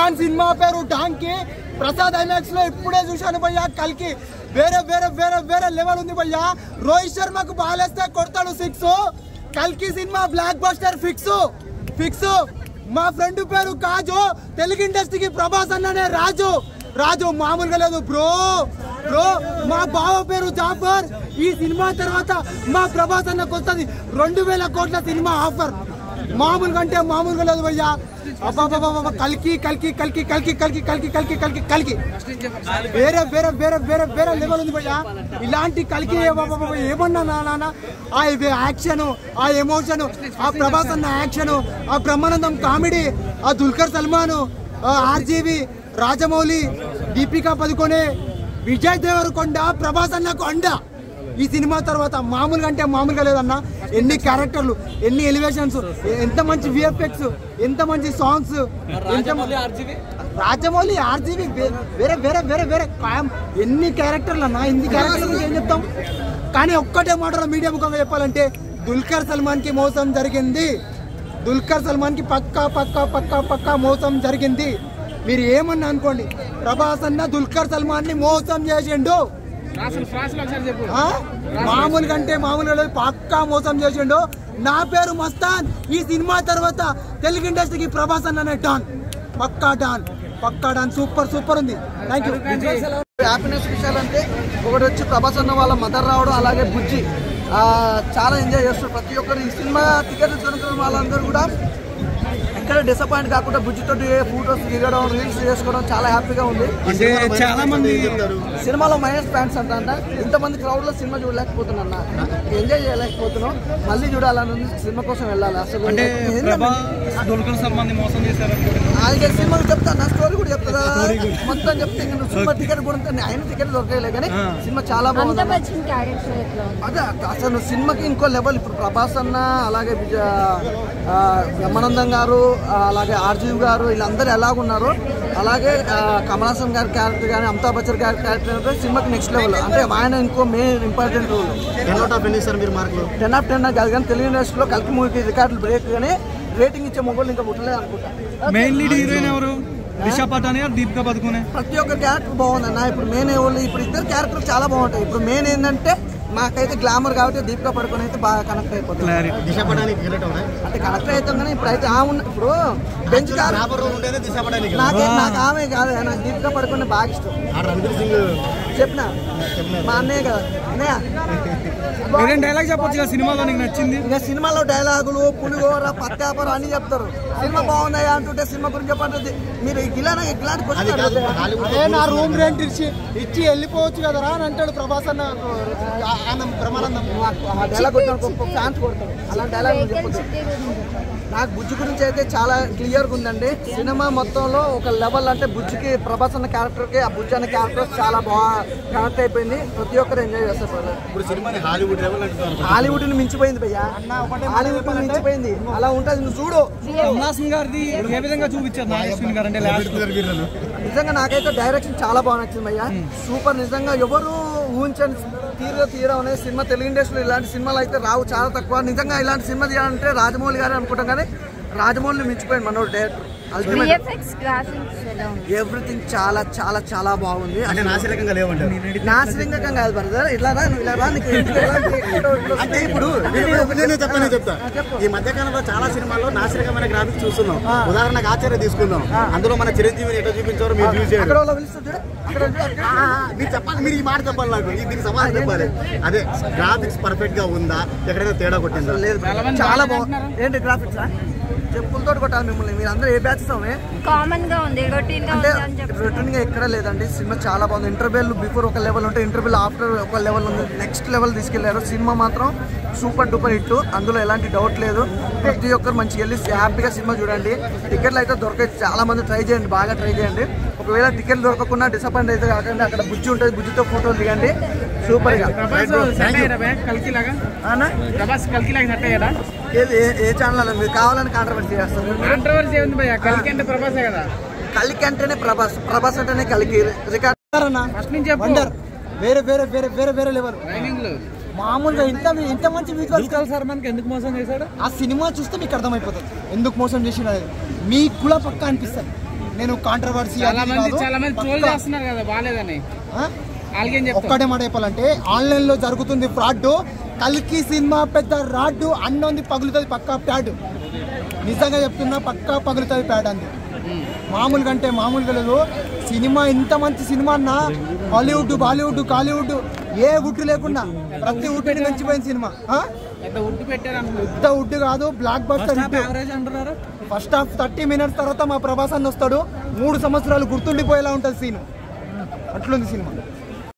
Don cinema పేరు డాంకి Prasad IMAX లో ఇప్పుడే చూశాను భయ్యా. కల్కి వేరే వేరే వేరే వేరే లెవెల్ ఉంది భయ్యా. రోహిత్ శర్మకు బాలేస్తే కొడతాడు 6. కల్కి సినిమా బ్లాక్ బస్టర్ ఫిక్స్. మా ఫ్రెండ్ పేరు కాజు, తెలుగు ఇండస్ట్రీకి ప్రభాస్ అన్ననే రాజు మామూలుగా లేదు బ్రో. మా బావ పేరు జాఫర్. ఈ సినిమా తర్వాత మా ప్రభాస్ అన్నకు వస్తుంది 2000 కోట్ల సినిమా ఆఫర్. మామూలుగా అంటే మామూలుగా లేదు భయ్యా. కల్కి వేరే వేరే వేరే వేరే వేరే లెవెల్ ఉంది భయ్యా. ఇలాంటి కల్కి ఏమన్నా నాన్న ఆ యాక్షన్, ఆ ఎమోషన్, ఆ ప్రభాస్ అన్న యాక్షన్, ఆ బ్రహ్మానందం కామెడీ, ఆ దుల్కర్ సల్మాన్, ఆర్జీవి, రాజమౌళి, దీపికా పదుకొనే, విజయ్ దేవరకొండ, ప్రభాస్ అన్నకు అండ. ఈ సినిమా తర్వాత మామూలుగా అంటే మామూలుగా లేదన్న. ఎన్ని క్యారెక్టర్లు, ఎన్ని ఎలివేషన్స్, ఎంత మంచి విఎఫ్ఎక్స్, ఎంత మంచి సాంగ్స్. రాజమౌళి, ఆర్జీవి, వేరే వేరే వేరే వేరే ఎన్ని క్యారెక్టర్లు అన్న. ఎన్ని క్యారెక్టర్లు ఏం చెప్తాం. కానీ ఒక్కటే మాటలో మీడియా ముఖంగా చెప్పాలంటే దుల్కర్ సల్మాన్ కి మోసం జరిగింది. దుల్కర్ సల్మాన్ కి పక్కా మోసం జరిగింది. మీరు ఏమన్నా అనుకోండి, ప్రభాస్ అన్న దుల్కర్ సల్మాన్ ని మోసం చేసిండు. మామూలుగా అంటే మామూలుగా పక్కా మోసం చేసిండు. నా పేరు మస్తాన్. ఈ సినిమా తర్వాత తెలుగు ఇండస్ట్రీకి ప్రభాస్ అన్ననే డాన్. పక్కా డాన్. సూపర్ ఉంది. Thank you. హ్యాపీనెస్ విషయాలంటే ఒకటి వచ్చి ప్రభాస్ అన్న వాళ్ళ మదర్ రావడం, అలాగే బుజ్జి చాలా ఎంజాయ్ చేస్తారు ప్రతి ఒక్కరు. ఈ సినిమా టికెట్లు దొరుకుతున్న వాళ్ళందరూ కూడా ఎక్కడ డిసప్పాయింట్ కాకుండా బుజ్జితో ఫోటోస్ దిగడం, రీల్స్ చేసుకోవడం చాలా హ్యాపీగా ఉంది. చాలా మంది సినిమాలో మైనస్ ఫ్యాన్స్ అంట. ఇంతమంది క్రౌడ్ లో సినిమా చూడలేకపోతున్నా, ఎంజాయ్ చేయలేకపోతున్నాం. మళ్ళీ చూడాలని ఉంది, సినిమా కోసం వెళ్ళాలి. అసలు అలాగే సినిమా చెప్తా, నా స్టోరీ కూడా చెప్తా మొత్తం చెప్తే సినిమా టికెట్ కూడా ఆయన టికెట్ దొరకలే కానీ సినిమా చాలా బాగుంది. అదే అసలు సినిమాకి ఇంకో లెవెల్. ఇప్పుడు ప్రభాస్ అన్న, అలాగే బ్రహ్మానందం గారు, అలాగే ఆర్జీవి గారు, వీళ్ళందరూ ఎలాగున్నారు. అలాగే కమల్ హాసన్ గారి క్యారెక్టర్ కానీ, అమితాబ్ బచ్చన్ గారి క్యారెక్టర్ సినిమాకి నెక్స్ట్ లెవెల్. అంటే ఆయన ఇంకో main important role. 10 out of 10 కాదు కానీ తెలుగు ఇండస్ట్రీలో కల్కి మూవీకి రికార్డులు బ్రేక్ కానీ రేటింగ్ ఇచ్చే మొబైల్ ఇంకా ముట్టలేదు అనుకుంటా. మెయిన్ లీడ్ హీరోయిన్ ఎవరు? దిశా పటాని, దీపికా పదుకొనే. ప్రతి ఒక్క క్యారెక్టర్ బాగుందన్న. ఇప్పుడు మెయిన్ వాళ్ళు ఇప్పుడు ఇద్దరు క్యారెక్టర్ చాలా బాగుంటాయి. ఇప్పుడు మెయిన్ ఏంటంటే మాకైతే గ్లామర్ కాబట్టి దీపికా పడుకొని అయితే బాగా కనెక్ట్ అయిపోతుంది. అంటే కనెక్ట్ అవుతాం కానీ ఇప్పుడు అయితే ఇప్పుడు బెంచ్ నాకు ఆమె కాదు, నాకు దీపికా పడుకొని బాగా ఇష్టం. చెప్పిన మా అన్నయ్య కదా, అన్నయ్య డైలాగ్ చెప్పొచ్చు సినిమాలో నీకు నచ్చింది. ఇంకా సినిమాలో డైలాగులు, పులిగోర, పత్యాపరం అన్ని చెప్తారు. సినిమా బాగున్నాయా అంటుంటే సినిమా గురించి చెప్పండి. మీరు ఇలాంటి నా రూమ్ రెంట్ ఇచ్చి వెళ్ళిపోవచ్చు కదరా అని అంటాడు ప్రభాస్ అన్న. డైలాగ్ ఫ్యాన్స్ కొడతాడు. అలాంటి డైలాగ్ చెప్పొచ్చు. నాకు బుజ్జి గురించి అయితే చాలా క్లియర్గా ఉందండి. సినిమా మొత్తంలో ఒక లెవెల్ అంటే బుజ్జికి, ప్రభాస్ అన్న క్యారెక్టర్కి, ఆ బుజ్జి అన్న క్యారెక్టర్ చాలా బాగా కనెక్ట్ అయిపోయింది. ప్రతి ఒక్కరు ఎంజాయ్ చేస్తారు. హాలీవుడ్ ని మించిపోయింది భయ్యా, హాలీవుడ్ ని మించిపోయింది. అలా ఉంటుంది. నువ్వు చూడు ఏ విధంగా చూపించారు నిజంగా నాకైతే డైరెక్షన్ చాలా బాగా నచ్చింది భయ్యా. సూపర్. నిజంగా ఎవరు ఊహించని తీరం అనేది సినిమా. తెలుగు ఇండస్ట్రీలో ఇలాంటి సినిమాలు అయితే రావు, చాలా తక్కువ. నిజంగా ఇలాంటి సినిమా తీయాలంటే రాజమౌళి గారు అనుకుంటాం కానీ రాజమౌళిని మించిపోయింది మనోడు డైరెక్టర్. ఎవ్రీథింగ్ చాలా చాలా చాలా బాగుంది. నాశరికంగా కాదు బ్రదర్. ఇలా అంటే ఇప్పుడు చెప్తా. ఈ మధ్య కాలంలో చాలా సినిమాల్లో నాశరికమైన గ్రాఫిక్స్ చూస్తున్నాం. ఉదాహరణకు ఆచార్య తీసుకుందాం. అందులో మన చిరంజీవిని ఎట్లా చూపించారో మీరు మీరు చెప్పాలి. మీరు ఈ మాట చెప్పాలి, నాకు దీనికి సమాధానం చెప్పాలి. అదే గ్రాఫిక్స్ పర్ఫెక్ట్ గా ఉందా, ఎక్కడైనా తేడా కొట్టిందా? లేదు, చాలా బాగుంది. ఏంటి గ్రాఫిక్స్? చెప్పులతో కొట్టాలి మిమ్మల్ని. మీరు అందరూ ఏ బ్యాచ్ కామన్ గా ఉంది, అంటే రొటీన్ గా ఎక్కడ లేదండి. సినిమా చాలా బాగుంది. ఇంటర్వెల్ బిఫోర్ ఒక లెవెల్ ఉంటే ఇంటర్వెల్ ఆఫ్టర్ ఒక లెవెల్ ఉంది. నెక్స్ట్ లెవెల్ తీసుకెళ్లారు. సినిమా మాత్రం సూపర్ డూపర్ హిట్, అందులో ఎలాంటి డౌట్ లేదు. ప్రతి ఒక్కరు మంచిగా వెళ్ళి హ్యాపీగా సినిమా చూడండి. టికెట్లు అయితే దొరకాయి, చాలా మంది ట్రై చేయండి, బాగా ట్రై చేయండి. ఒకవేళ టికెట్లు దొరకకుండా డిసప్పాయింట్ అయితే కాకండి, అక్కడ బుజ్జి ఉంటుంది, బుజ్జితో ఫోటోలు దిగండి. సూపర్ గా. ఏ ఛానల్ మీరు కావాలని కాంట్రవర్సీ చేస్తారు. కలికి అంటేనే ప్రభాస్ అంటేనే కలికి రికార్డ్. వేరే వేరే వేరే వేరే వేరే లెవెల్. మామూలుగా ఇంత మంచి విజువల్స్ సార్ మనకి ఎందుకు మోసం చేశాడు? ఆ సినిమా చూస్తే మీకు అర్థమైపోతుంది ఎందుకు మోసం చేసిన. మీకు కూడా పక్కా అనిపిస్తుంది. నేను కాంట్రవర్సీ ఒక్కటే మాట చెప్పాలంటే ఆన్లైన్ లో జరుగుతుంది ఫ్రాడ్. కల్కి సినిమా పెద్ద రాడ్డు అన్నది పగులుతుంది పక్కా ప్యాడ్. నిజంగా చెప్తున్నా పక్కా పగులుతుంది ప్యాడ్ అంది. మామూలుగా అంటే మామూలుగా లేదు. సినిమా ఇంత మంచి సినిమా అన్న హాలీవుడ్ బాలీవుడ్ కాలీవుడ్ ఏ వుడ్ లేకుండా ప్రతి వుడ్ మంచిపోయిన సినిమా. పెద్ద వుడ్ కాదు, blockbuster. First half 30 minutes తర్వాత మా ప్రభాస్ అన్న వస్తాడు. 3 సంవత్సరాలు గుర్తుండిపోయేలా ఉంటుంది సీన్. అట్లుంది సినిమా.